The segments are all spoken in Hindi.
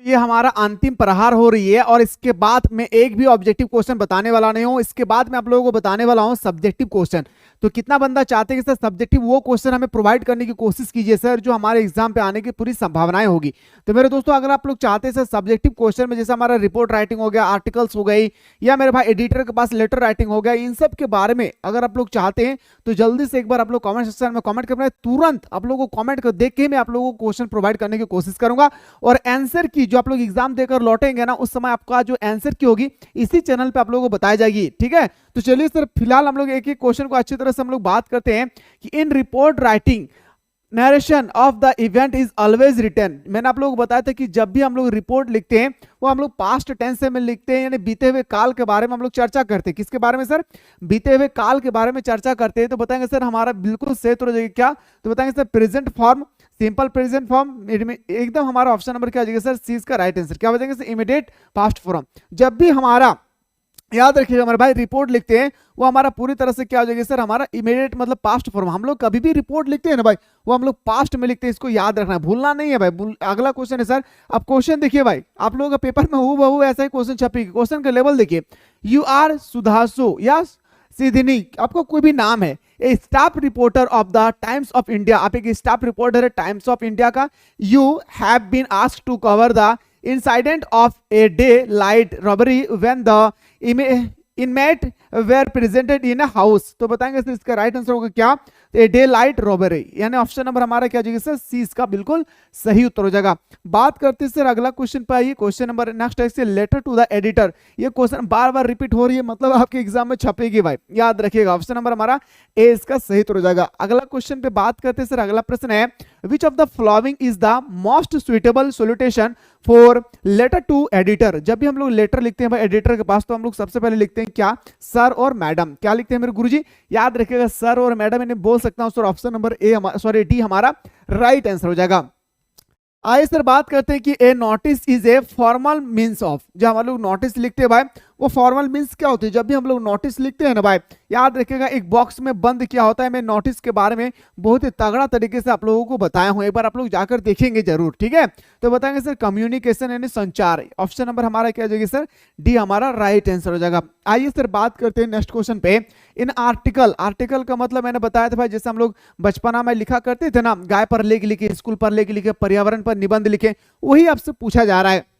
ये हमारा अंतिम प्रहार हो रही है और इसके बाद मैं एक भी ऑब्जेक्टिव क्वेश्चन बताने वाला नहीं हूं। इसके बाद मैं आप लोगों को बताने वाला हूं सब्जेक्टिव क्वेश्चन। तो कितना बंदा चाहते हैं कि सर सब्जेक्टिव वो क्वेश्चन हमें प्रोवाइड करने की कोशिश कीजिए सर जो हमारे एग्जाम पे आने की पूरी संभावनाएं होगी। तो मेरे दोस्तों अगर आप लोग चाहते हैं सर सब्जेक्टिव क्वेश्चन में जैसे हमारा रिपोर्ट राइटिंग हो गया, आर्टिकल्स हो गई, या मेरे भाई एडिटर के पास लेटर राइटिंग हो गया, इन सब के बारे में अगर आप लोग चाहते हैं तो जल्दी से एक बार आप लोग कमेंट सेक्शन में कमेंट करना है। तुरंत आप लोगों को कमेंट कर देख के मैं आप लोगों को क्वेश्चन प्रोवाइड करने की कोशिश करूंगा और आंसर की जो आप लोग एग्जाम देकर लौटेंगे ना उस समय आपका जो आंसर की होगी इसी चैनल पे आप लोगों को बताई जाएगी। ठीक है, तो चलिए सर फिलहाल हम लोग एक एक क्वेश्चन को अच्छी तरह से हम लोग बात करते हैं कि in report writing narration of the event is always written. मैंने आप लोगों को बताया था कि जब भी हम लोग रिपोर्ट लिखते हैं वो हम लोग पास्ट टेंस में लिखते हैं, यानी बीते हुए काल के बारे में हम लोग चर्चा करते हैं। किसके बारे में सर? बीते हुए काल के बारे में चर्चा करते हैं। तो बताएंगे सर हमारा बिल्कुल सही तो हो जाएगा क्या? तो बताएंगे sir present form, simple present form, एकदम हमारा ऑप्शन नंबर क्या हो जाएगा सर? सी का राइट आंसर। क्या बताएंगे सर? Immediate past form. जब भी हमारा, याद रखिएगा हमारे भाई, रिपोर्ट लिखते हैं वो हमारा पूरी तरह से क्या हो जाएगा सर? हमारा इमीडिएट मतलब पास्ट फॉर्म। हम लोग कभी भी रिपोर्ट लिखते हैं ना भाई वो हम लोग पास्ट में लिखते हैं, इसको याद रखना है, भूलना नहीं है भाई। अगला क्वेश्चन है सर, अब क्वेश्चन देखिए भाई, आप लोगों का पेपर में हूबहू ऐसा ही क्वेश्चन छपेगा। क्वेश्चन का लेवल देखिए, यू आर सुधांशु या सिद्धनी, आपका कोई भी नाम है, a staff reporter of the Times of India, आप एक स्टाफ रिपोर्टर है टाइम्स ऑफ इंडिया का। You have been asked to cover the incident of a daylight robbery when the inmate were presented in a house. तो बताएंगे सर इसका राइट आंसर होगा क्या? ए डे लाइट रॉबरी, यानी ऑप्शन नंबर हमारा क्या हो जाएगा सर? सी इसका बिल्कुल सही उत्तर हो जाएगा। बात करते हैं सर अगला क्वेश्चन पे आइए। क्वेश्चन नंबर नेक्स्ट है लेटर टू द एडिटर। ये क्वेश्चन बार बार रिपीट हो रही है, मतलब आपके एग्जाम में छपेगी भाई, याद रखिएगा। ऑप्शन नंबर हमारा ए इसका सही उत्तर हो जाएगा। अगला क्वेश्चन पे बात करते हैं सर, अगला प्रश्न है which of the following is the most suitable solution for letter to editor. जब भी हम लोग लेटर लिखते हैं भाई एडिटर के पास तो हम लोग सबसे पहले लिखते हैं क्या? सर और मैडम। क्या लिखते हैं मेरे गुरुजी? याद रखिएगा सर और मैडम, इन्हें बोल सकता हूं sir. Option number A sorry D हमारा राइट आंसर हो जाएगा। आइए सर बात करते हैं कि A notice is a formal means of. जब हम लोग नोटिस लिखते हैं भाई वो फॉर्मल मीन्स क्या होती है? जब भी हम लोग नोटिस लिखते हैं ना भाई, याद रखिएगा एक बॉक्स में बंद क्या होता है। मैं नोटिस के बारे में बहुत ही तगड़ा तरीके से आप लोगों को बताया हूं, एक बार आप लोग जाकर देखेंगे जरूर। ठीक है, तो बताएंगे सर कम्युनिकेशन यानी संचार। ऑप्शन नंबर हमारा क्या हो जाएगा सर? डी हमारा राइट आंसर हो जाएगा। आइए सर बात करते हैं नेक्स्ट क्वेश्चन पे। इन आर्टिकल, आर्टिकल का मतलब मैंने बताया था भाई, जैसे हम लोग बचपना में लिखा करते थे ना, गाय पर लेख लिखे, स्कूल पर लेख लिखे, पर्यावरण पर निबंध लिखे, वही आपसे पूछा जा रहा है।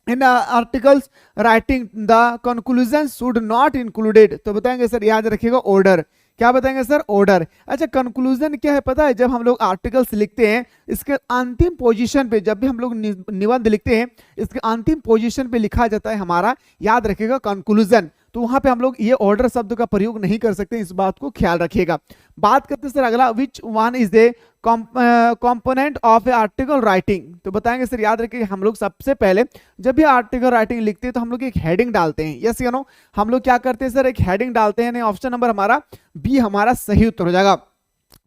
In articles writing the conclusion should not included. तो बताएंगे सर, याद रखिएगा ऑर्डर। क्या बताएंगे सर? ऑर्डर। अच्छा, कंक्लूजन क्या है पता है? जब हम लोग आर्टिकल्स लिखते हैं इसके अंतिम पोजीशन पे, जब भी हम लोग निबंध लिखते हैं इसके अंतिम पोजीशन पे लिखा जाता है हमारा, याद रखिएगा, कंक्लूजन। तो वहां पे हम लोग ये ऑर्डर शब्द का प्रयोग नहीं कर सकते, इस बात को ख्याल रखिएगा। बात करते हैं सर अगला, which one is a component of A article writing. तो बताएंगे सर, याद रखिए हम लोग सबसे पहले जब भी आर्टिकल राइटिंग लिखते हैं तो हम लोग एक हेडिंग डालते हैं। यस या नो? हम लोग क्या करते हैं सर? एक हेडिंग डालते हैं। ऑप्शन नंबर हमारा बी हमारा सही उत्तर हो जाएगा।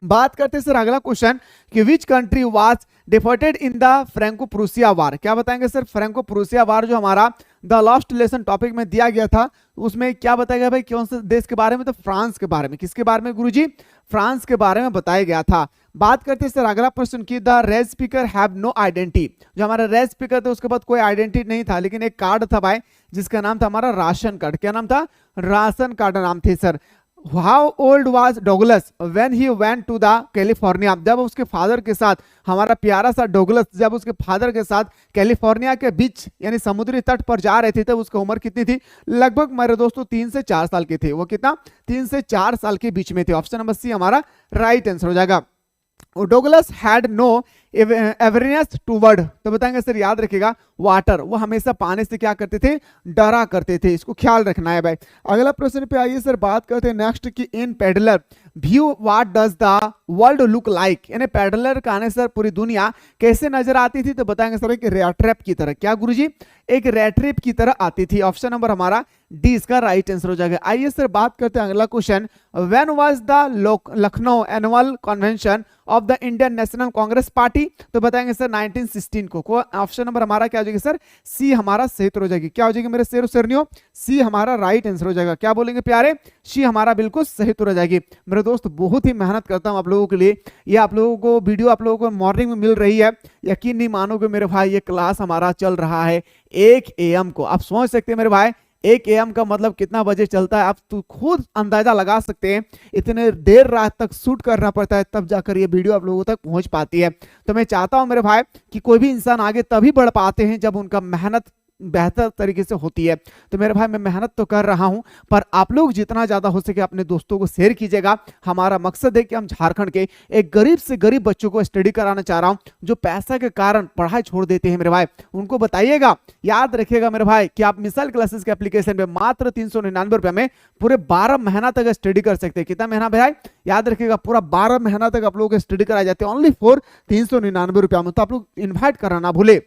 बात करते हैं सर अगला क्वेश्चन कि which country was defeated in the Franco Prussia war. क्या बताएंगे सर? फ्रैंको प्रूसिया वार जो हमारा द लास्ट लेसन टॉपिक में दिया गया था उसमें क्या बताया गया भाई? कौन से देश के बारे में? तो फ्रांस के बारे में। किसके बारे में गुरुजी? फ्रांस के बारे में बताया गया था। बात करते हैं सर अगला प्रश्न की the rage speaker have no identity. जो हमारा रेज स्पीकर था उसके बाद कोई आइडेंटिटी नहीं था, लेकिन एक कार्ड था भाई जिसका नाम था हमारा राशन कार्ड। क्या नाम था? राशन कार्ड नाम थे सर। How old was Douglas when he went to the California. जब उसके फादर के साथ, हमारा प्यारा सा डोगलस जब उसके फादर के साथ कैलिफोर्निया के बीच यानी समुद्री तट पर जा रहे थे तब उसकी उम्र कितनी थी? लगभग मेरे दोस्तों 3 से 4 साल के थे। वो कितना? 3 से 4 साल के बीच में थे। ऑप्शन नंबर सी हमारा राइट आंसर हो जाएगा। Douglas had no awareness toward. तो बताएंगे सर, याद रखिएगा वाटर, वो हमेशा पानी से क्या करते थे? डरा करते थे। इसको ख्याल रखना है भाई। अगला प्रश्न पे आइए सर, बात करते हैं नेक्स्ट की in peddler view what does the world look like. यानी पेडलर का आने सर पूरी दुनिया कैसे नजर आती थी? तो बताएंगे सर एक रेट ट्रैप की तरह। क्या गुरुजी? एक रेट ट्रैप की तरह आती थी। ऑप्शन नंबर हमारा डी इसका राइट आंसर हो जाएगा। आइए सर बात करते हैं अगला question, when was the Lucknow annual convention of the Indian national Congress party. Party, तो बताएंगे सर 1916 को। ऑप्शन नंबर हमारा क्या हो जाएगी सर, सी हमारा सही उत्तर हो जाएगी। क्या हो जाएगी मेरे शेर शेरनियों, सी हमारा राइट आंसर हो जाएगा। क्या बोलेंगे प्यारे, सी हमारा बिल्कुल सही उत्तर हो जाएगी। मेरे दोस्त बहुत ही मेहनत करता हूं आप लोगों के लिए, ये आप लोगों को वीडियो आप लोगों को मॉर्निंग में मिल रही है, यकीन नहीं मानोगे मेरे भाई, ये क्लास हमारा चल रहा है 1 AM को। आप समझ सकते हैं मेरे भाई 1 AM का मतलब कितना बजे चलता है, आप तो खुद अंदाजा लगा सकते हैं। इतने देर रात तक शूट करना पड़ता है तब जाकर ये वीडियो आप लोगों तक पहुंच पाती है। तो मैं चाहता हूं मेरे भाई कि कोई भी इंसान आगे तभी बढ़ पाते हैं जब उनका मेहनत बेहतर तरीके से होती है। तो मेरे भाई मैं मेहनत तो कर रहा हूं, पर आप लोग जितना ज्यादा हो सके अपने दोस्तों को शेयर कीजिएगा। हमारा मकसद है कि हम झारखंड के एक गरीब से गरीब बच्चों को स्टडी कराना चाह रहा हूं, जो पैसा के कारण पढ़ाई छोड़ देते हैं मेरे भाई, उनको बताइएगा। याद रखिएगा मेरे भाई कि आप मिसाइल क्लासेस के एप्लीकेशन पे मात्र 399 रुपए में पूरे 12 महीना तक स्टडी कर सकते हैं। कितना महीना भाई, याद रखिएगा पूरा 12 महीना तक आप लोगों को स्टडी कराए जाते हैं ओनली फॉर 399 रुपया में। तो आप लोग इन्वाइट करना ना भूले।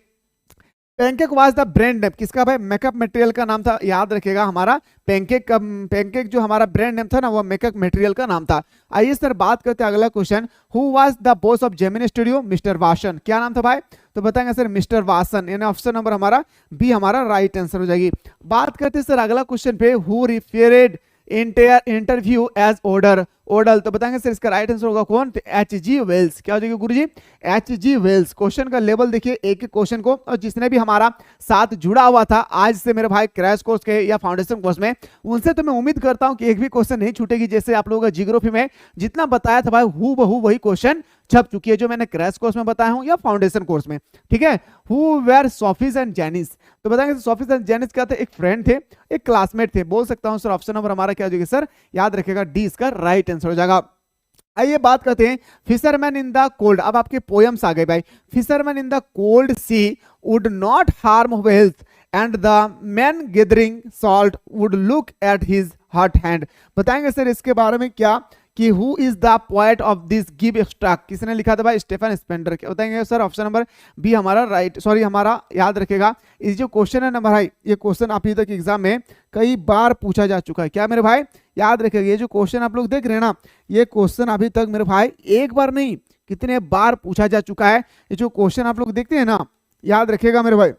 Pancake was the brand name किसका भाई, मेकअप मटेरियल का नाम था। याद रखिएगा हमारा पैनकेक जो हमारा ब्रांड नेम था ना, वो मेकअप मटेरियल का नाम था। आइए सर बात करते हैं अगला question, who was the boss of Gemini studio, mister Vasan. क्या नाम था भाई, तो बताएंगे सर मिस्टर वासन, यानी ऑप्शन नंबर हमारा बी हमारा राइट आंसर हो जाएगी। बात करते हैं सर अगला क्वेश्चन पे, हु रिफेरेड इंटरव्यू एज ऑर्डर ओडल, तो बताएंगे सर इसका राइट आंसर होगा कौन, H.G. वेल्स। क्या हो जाएगा गुरुजी, H.G. वेल्स। क्वेश्चन का लेवल देखिए एक एक क्वेश्चन को, और जिसने भी हमारा साथ जुड़ा हुआ था आज से मेरे भाई क्रैश कोर्स के या फाउंडेशन कोर्स में, उनसे तो मैं उम्मीद करता हूं कि एक भी क्वेश्चन नहीं छूटेगी। जैसे आप लोगों का जियोग्राफी में जितना बताया था भाई हु बहू वही क्वेश्चन छप चुकी है, जो मैंने क्रैश कोर्स में बताया हूं या फाउंडेशन कोर्स में, ठीक है। Who were Sophie's and Jansie, तो बताएंगे सोफीज एंड जेनिस क्या थे, एक फ्रेंड थे, एक क्लासमेट थे। बोल सकता हूं सर ऑप्शन नंबर हमारा क्या हो जाएगा सर, याद रखेगा डी इसका राइट आंसर हो जाएगा। आइए बात करते हैं फिशरमैन इन द कोल्ड। अब आपके पोयम्स आ गए भाई। Fisherman in the cold sea would not harm wealth and the man gathering salt would look at his hot hand. बताएंगे सर इसके बारे में क्या, कि who is the poet of this give extract, किसने लिखा था भाई, स्टेफन स्पेंडर। क्या बताएंगे सर ऑप्शन नंबर बी हमारा राइट, सॉरी हमारा याद रखेगा इस जो क्वेश्चन है नंबर भाई, ये क्वेश्चन अभी तक एग्जाम में कई बार पूछा जा चुका है। क्या मेरे भाई, याद रखेगा ये जो क्वेश्चन आप लोग देख रहे हैं ना, ये क्वेश्चन अभी तक मेरे भाई एक बार नहीं कितने बार पूछा जा चुका है। ये जो क्वेश्चन आप लोग देखते हैं ना, याद रखेगा मेरे भाई।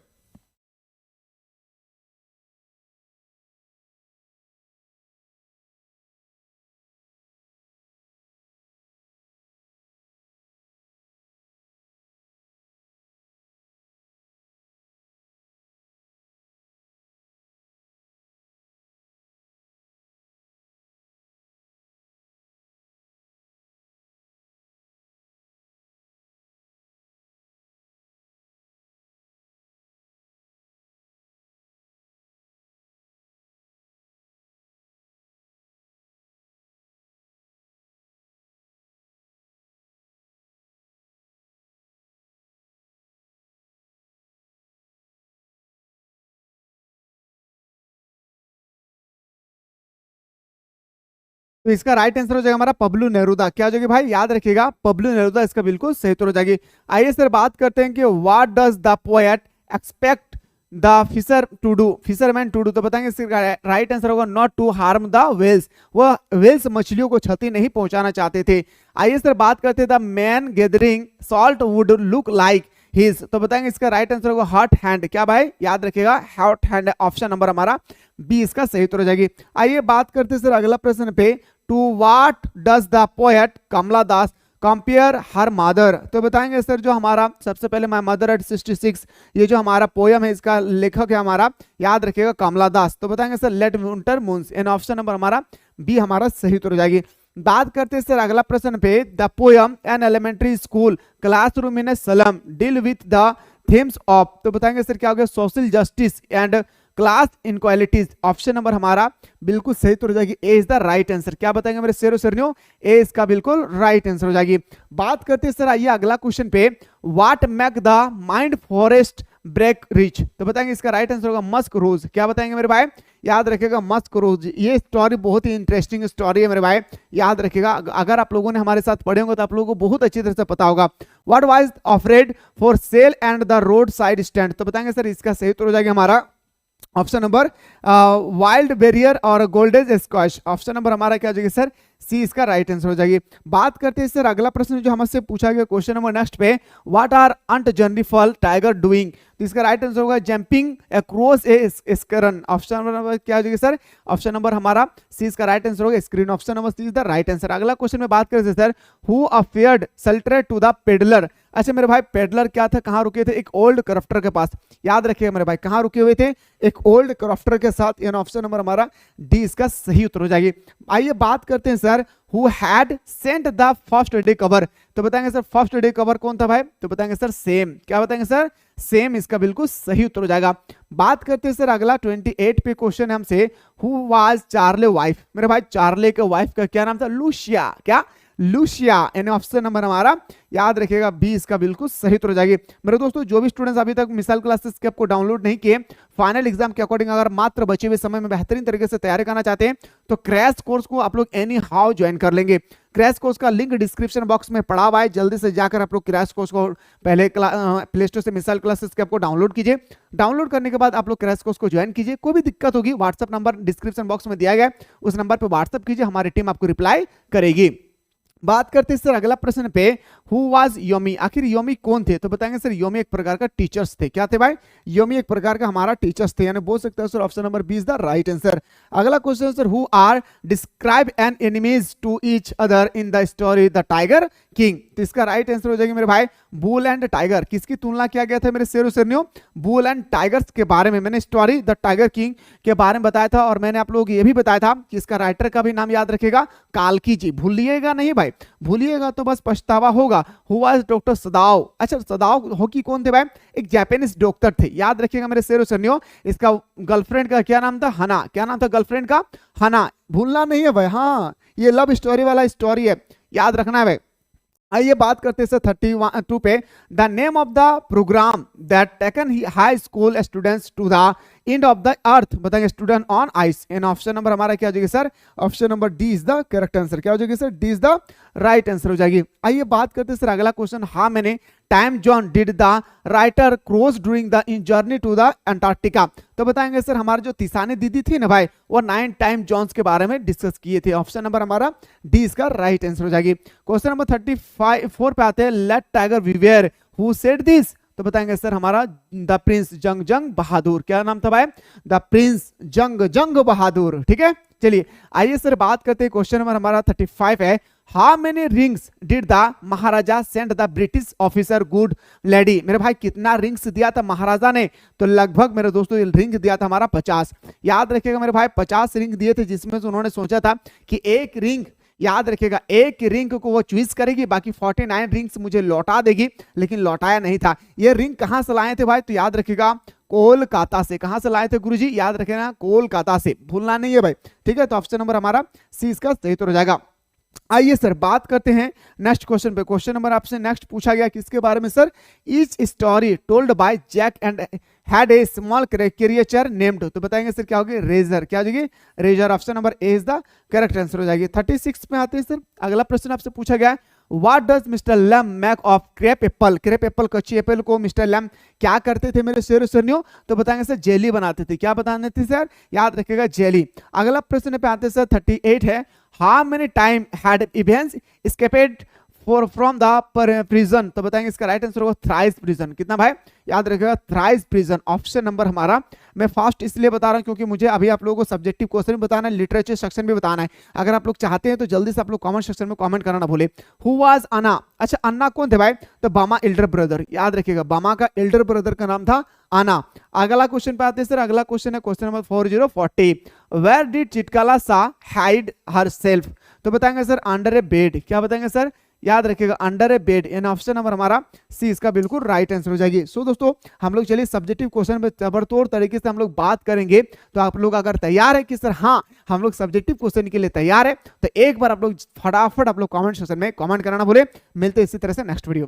तो इसका राइट आंसर हो जाएगा हमारा पब्लू नेरुदा। क्या हो जाएगी भाई, याद रखिएगा पब्लू नेरुदा इसका बिल्कुल सही उत्तर हो जाएगी। आइए सर बात करते हैं कि what does the poet expect the fisher to do, fisherman to do, तो बताएंगे इसका राइट आंसर होगा not to harm the whales. वह वेल्स मछलियों को क्षति नहीं पहुंचाना चाहते थे। आइए सर बात करते हैं the man gathering salt would look like his, तो बताएंगे इसका राइट आंसर होगा हॉट हैंड। क्या भाई, याद रखिएगा हॉट हैंड, ऑप्शन नंबर हमारा बी इसका सही उत्तर हो जाएगी। आइए बात करते हैं सर अगला प्रश्न पे, to what does the poet Kamala Das compare her mother, तो बताएंगे सर जो हमारा सबसे पहले माय मदर एट 66, ये जो हमारा पोयम है इसका लेखक है हमारा, याद रखिएगा कमला दास। तो बताएंगे सर लेट विंटर मून्स, इन ऑप्शन नंबर हमारा बी हमारा सही उत्तर हो जाएगी। बात करते हैं सर अगला प्रश्न पे, the poem an elementary school classroom in a slum deal with the themes of, तो बताएंगे सर क्या हो गया, social justice and class inequalities. Option number हमारा बिल्कुल सही उत्तर हो जाएगी, A is the right answer. क्या बताएंगे मेरे शेरों शेरनियों, ए इसका बिल्कुल राइट आंसर हो जाएगी। बात करते हैं सर आइए अगला क्वेश्चन पे, what make the mind forest break rich, तो बताएंगे इसका राइट आंसर होगा मस्क रोज। क्या बताएंगे मेरे भाई, याद रखिएगा मस्क रोज। ये स्टोरी बहुत ही इंटरेस्टिंग स्टोरी है मेरे भाई, याद रखिएगा। अगर आप लोगों ने हमारे साथ पढ़े होंगे तो आप लोगों को बहुत अच्छी तरह से पता होगा। What was offered for sale and the road side stand, तो बताएंगे सर इसका सही उत्तर हो जाएगा हमारा ऑप्शन नंबर वाइल्ड बेरियर और गोल्डन स्क्वैश। ऑप्शन नंबर हमारा क्या हो जाएगा सर, सी इसका राइट आंसर हो जाएगी। बात करते हैं सर अगला प्रश्न जो हमसे पूछा गया क्वेश्चन नंबर नेक्स्ट पे, what are ant journeyful tiger doing, तो इसका राइट आंसर होगा jumping across a screen. Option number क्या हो जाएगा सर, ऑप्शन नंबर हमारा सी इसका राइट आंसर होगा screen, option number C is the right answer. अगला क्वेश्चन में बात करें sir, who offered shelter to the peddler. अच्छा मेरे भाई पेडलर क्या था, कहां रुके थे, एक ओल्ड क्रॉफ्टर के पास, याद रखिएगा मेरे भाई कहां रुके हुए थे, एक ओल्ड क्रॉफ्टर के साथ, यानी ऑप्शन नंबर हमारा डी इसका सही उत्तर हो जाएगी। आइए बात करते हैं sir, who had sent the first day cover, तो बताएंगे सर फर्स्ट डे कवर कौन था भाई, तो बताएंगे सर सेम, क्या बताएंगे सर सेम, इसका बिल्कुल सही उत्तर हो जाएगा। बात करते हैं सर अगला 28 पे क्वेश्चन है हमसे, हु वाज चार्ले वाइफ, मेरे भाई चार्ले के वाइफ का क्या नाम था, लूसिया, क्या लूसिया, यानी ऑप्शन नंबर हमारा याद रखिएगा बी इसका बिल्कुल सही उत्तर हो जाएगी। मेरे दोस्तों जो भी स्टूडेंट्स अभी तक मिसाइल क्लासेस के आपको डाउनलोड नहीं किए, फाइनल एग्जाम के अकॉर्डिंग अगर मात्र बचे हुए समय में बेहतरीन तरीके से तैयारी करना चाहते हैं तो क्रैश कोर्स को आप लोग एनी हाउ ज्वाइन कर लेंगे। क्रैश कोर्स का लिंक डिस्क्रिप्शन बॉक्स में पड़ा हुआ है, जल्दी से जाकर आप लोग क्रैश कोर्स को पहले प्ले स्टोर से मिसाइल क्लासेस के आपको डाउनलोड कीजिए। डाउनलोड करने के बाद आप लोग क्रैश कोर्स को ज्वाइन कीजिए। कोई भी दिक्कत होगी व्हाट्सएप नंबर डिस्क्रिप्शन बॉक्स में दिया गया है, उस नंबर पर व्हाट्सएप कीजिए, हमारी टीम आपको रिप्लाई करेगी। बात करते हैं सर अगला प्रश्न पे, हु वाज योमी, आखिर योमी कौन थे, तो बताएंगे सर योमी एक प्रकार का टीचर्स थे, क्या थे भाई, योमी एक प्रकार का हमारा टीचर्स थे, यानी बोल सकते हैं sir option number B is the right answer. अगला question sir, who are describe an enemies to each other in the story the tiger king, तो इसका राइट आंसर हो जाएगा मेरे भाई बुल एंड टाइगर। किसकी तुलना किया गया था मेरे शेरों शेरनियों, बुल एंड टाइगर्स के बारे में मैंने स्टोरी द टाइगर किंग के बारे में बताया था, और मैंने आप लोगों को ये भी बताया था कि इसका राइटर का भी नाम याद रखेगा काल्की जी, भूलिएगा नहीं भाई, भूलिएगा तो बस पछतावा होगा। हु वाज डॉक्टर सदाव, अच्छा सदाव होकी कौन थे भाई, एक जापानीज डॉक्टर थे, याद रखिएगा मेरे शेरों शेरनियों। इसका गर्लफ्रेंड का क्या नाम था, हना, क्या नाम था गर्लफ्रेंड का, हना, भूलना नहीं है भाई, हाँ ये लव स्टोरी वाला स्टोरी है, याद रखना है भाई। आइए बात करते हैं सर 32 पे, the name of the program that taken high school students to the end of the earth, बताएंगे student on ice, and option number हमारा क्या हो जाएगी sir, option number D is the correct answer, क्या हो जाएगी sir, D is the right answer हो जाएगी। आइए बात करते हैं सर अगला क्वेश्चन, हाँ मैंने time John did the writer cross during the journey to the Antarctica, तो बताएंगे सर हमारे जो तिसानी दीदी थी ना भाई, वो 9 टाइम जॉन्स के बारे में डिस्कस किए थे, ऑप्शन नंबर हमारा डी इसका राइट आंसर हो जाएगी। क्वेश्चन नंबर 34 पे आते हैं, let tiger beware, who said this, तो बताएंगे सर हमारा द प्रिंस जंग जंग बहादुर, क्या नाम था भाई, द प्रिंस जंग जंग बहादुर, ठीक है। चलिए आइए सर बात करते हैं, क्वेश्चन नंबर हमारा 35 है, how many rings did the Maharaja send the British officer good lady, मेरे भाई कितना रिंग्स दिया था महाराजा ने, तो लगभग मेरे दोस्तों रिंग दिया था हमारा 50, याद रखिएगा मेरे भाई 50 रिंग दिए थे, जिसमें से उन्होंने सोचा था कि एक रिंग, याद रखिएगा एक रिंग को वो चूज करेगी, बाकी 49 रिंग्स मुझे लौटा देगी, लेकिन लौटाया नहीं था। ये रिंग कहां से लाए थे भाई, तो याद रखिएगा कोलकाता से, कहां से लाए थे गुरुजी, याद रखिएगा कोलकाता से, भूलना नहीं है भाई, ठीक है। तो ऑप्शन नंबर हमारा सी इसका सही उत्तर हो जाएगा। आइए सर बात करते हैं नेक्स्ट क्वेश्चन पे। क्वेश्चन नंबर आपसे नेक्स्ट पूछा गया किसके बारे में sir, each story told by Jack and had a small creature named, तो बताएंगे सर क्या होगी, रेजर, क्या हो जाएगी razor, option number A is the correct answer हो जाएगी। 36 में आते हैं सर, अगला प्रश्न आपसे पूछा गया, what does Mr Lamb make of crab apple, crab apple कच्ची एप्पल को मिस्टर लैम क्या करते थे मेरे शेरों शेरनियों, तो बताएंगे सर जेली बनाते थे, क्या बताते थे सर, याद रखिएगा जेली। अगला प्रश्न पे आते हैं सर 38 है, how many time had Evans escaped from the prison, तो बताएंगे इसका राइट आंसर होगा थ्राइस प्रिजन, कितना भाई, याद रखिएगा थ्राइस प्रिजन, ऑप्शन नंबर हमारा, मैं फास्ट इसलिए बता रहा हूं क्योंकि मुझे अभी आप लोगों को सब्जेक्टिव क्वेश्चन भी बताना है, लिटरेचर सेक्शन भी बताना है। अगर आप लोग चाहते हैं तो जल्दी से आप लोग कमेंट सेक्शन में कमेंट करना ना भूले। हु वाज अन्ना, अच्छा अन्ना कौन थे भाई, तो बामा एल्डर ब्रदर, याद रखिएगा बामा का एल्डर ब्रदर का नाम था अन्ना। अगला क्वेश्चन पे आते हैं सर, अगला क्वेश्चन है क्वेश्चन नंबर 4040, वेयर डिड चिटकाला सा हाइड हर सेल्फ, तो बताएंगे सर अंडर ए बेड, क्या बताएंगे सर, याद रखिएगा अंडर ए बेड, यानी ऑप्शन नंबर हमारा सी इसका बिल्कुल राइट आंसर हो जाएगी। सो दोस्तों हम लोग चलिए सब्जेक्टिव क्वेश्चन पे जबरदस्त तरीके से हम लोग बात करेंगे, तो आप लोग अगर तैयार है कि सर हाँ हम लोग सब्जेक्टिव क्वेश्चन के लिए तैयार है, तो एक बार आप लोग फटाफट आप लोग कमेंट सेक्शन में कमेंट करना भूले। मिलते हैं इसी तरह से नेक्स्ट वीडियो।